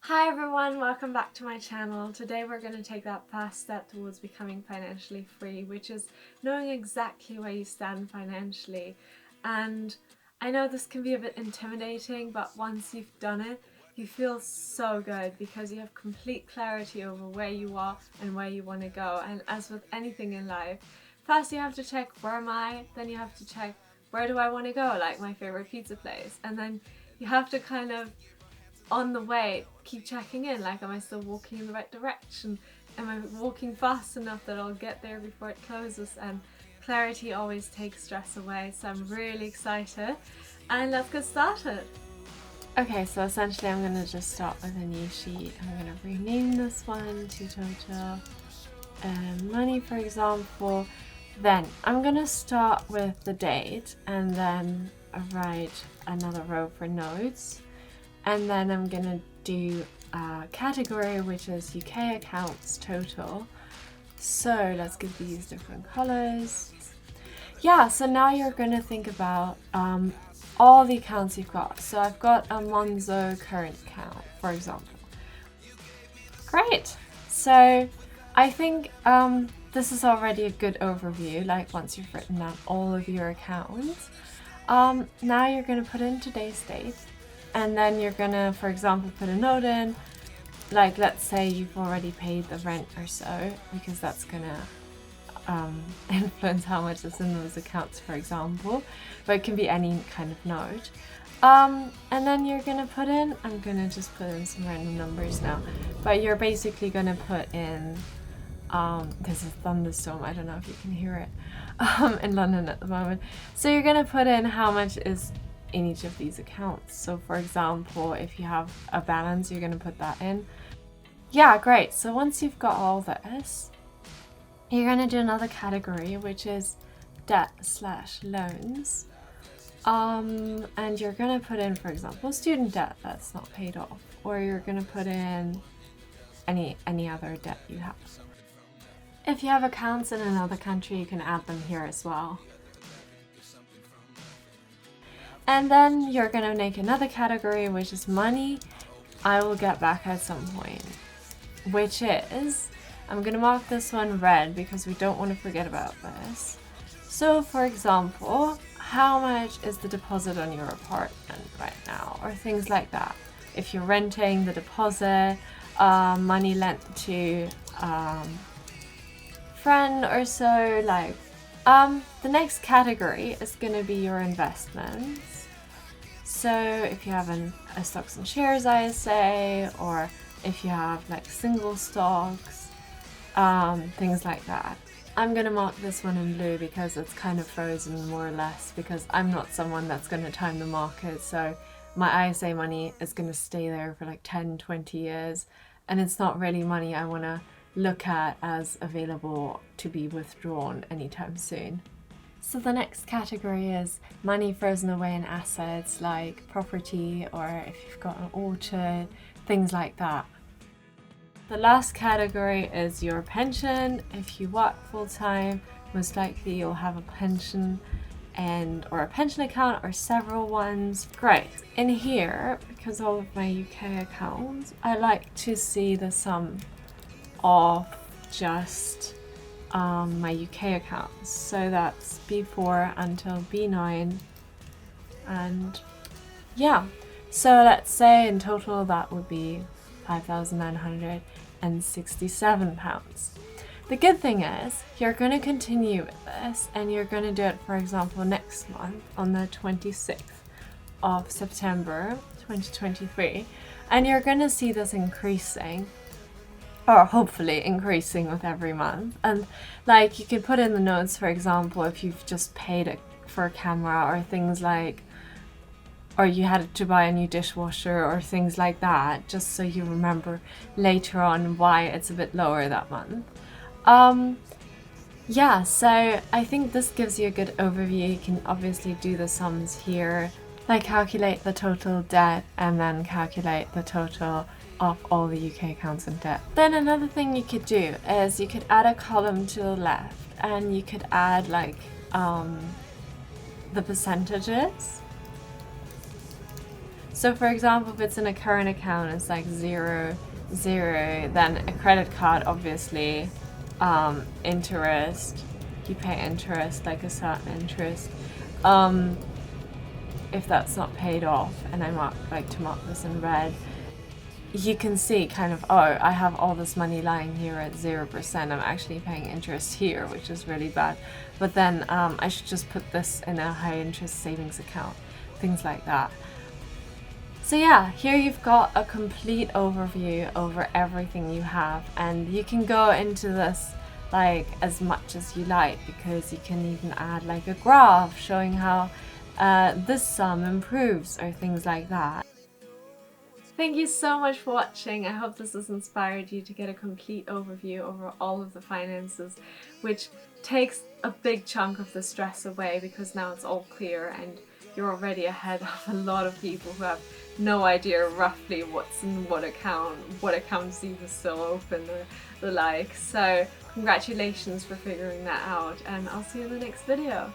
Hi everyone, welcome back to my channel. Today we're going to take that first step towards becoming financially free, which is knowing exactly where you stand financially. And I know this can be a bit intimidating, but once you've done it, you feel so good because you have complete clarity over where you are and where you want to go. And as with anything in life, first you have to check where am I, then you have to check where do I want to go, like my favorite pizza place, and then you have to kind of on the way keep checking in, like am I still walking in the right direction, am I walking fast enough that I'll get there before it closes, and clarity always takes stress away. So I'm really excited and let's get started. Okay, so essentially I'm going to just start with a new sheet. I'm going to rename this one to total money, for example. Then I'm going to start with the date and then write another row for notes. And then I'm gonna do a category, which is UK accounts total. So let's give these different colors. Yeah, so now you're gonna think about all the accounts you've got. So I've got a Monzo current account, for example. Great. So I think this is already a good overview, like once you've written down all of your accounts. Now you're gonna put in today's date. And then you're gonna, for example, put a note in, like let's say you've already paid the rent or so, because that's gonna influence how much is in those accounts, for example, but it can be any kind of note. And then you're gonna put in, I'm gonna just put in some random numbers now, but you're basically gonna put in, there's a thunderstorm, I don't know if you can hear it, in London at the moment. So you're gonna put in how much is in each of these accounts. So for example, if you have a balance, you're going to put that in. Yeah, great. So once you've got all this, you're going to do another category, which is debt/loans. And you're going to put in, for example, student debt that's not paid off, or you're going to put in any other debt you have. If you have accounts in another country, you can add them here as well. And then you're gonna make another category, which is money I will get back at some point, which is, I'm gonna mark this one red because we don't want to forget about this. So for example, how much is the deposit on your apartment right now, or things like that. If you're renting, the deposit, money lent to friend or so, like the next category is going to be your investments. So if you have a stocks and shares ISA, or if you have like single stocks, things like that. I'm going to mark this one in blue because it's kind of frozen more or less, because I'm not someone that's going to time the market. So my ISA money is going to stay there for like 10-20 years, and it's not really money I want to look at as available to be withdrawn anytime soon. So the next category is money frozen away in assets like property, or if you've got an orchard, things like that. The last category is your pension. If you work full-time, most likely you'll have a pension or a pension account, or several ones. Great. In here, because all of my UK accounts, I like to see the sum of just my UK accounts. So that's B4 until B9. And yeah, so let's say in total that would be £5,967. The good thing is you're going to continue with this, and you're going to do it, for example, next month on the 26th of September 2023, and you're going to see this increasing, or hopefully increasing with every month. And like you can put in the notes, for example, if you've just paid for a camera, or things like, or you had to buy a new dishwasher or things like that, just so you remember later on why it's a bit lower that month. Yeah, so I think this gives you a good overview. You can obviously do the sums here, like calculate the total debt and then calculate the total of all the UK accounts and debt. Then another thing you could do is you could add a column to the left, and you could add like the percentages. So for example, if it's in a current account, it's like 0, 0, then a credit card, obviously, interest, you pay interest, like a certain interest. If that's not paid off, and I like to mark this in red, you can see kind of, oh, I have all this money lying here at 0%. I'm actually paying interest here, which is really bad. But then I should just put this in a high interest savings account, things like that. So yeah, here you've got a complete overview over everything you have, and you can go into this like as much as you like, because you can even add like a graph showing how this sum improves or things like that. Thank you so much for watching. I hope this has inspired you to get a complete overview over all of the finances, which takes a big chunk of the stress away, because now it's all clear and you're already ahead of a lot of people who have no idea roughly what's in what account, what accounts even still open, or the like. So congratulations for figuring that out, and I'll see you in the next video.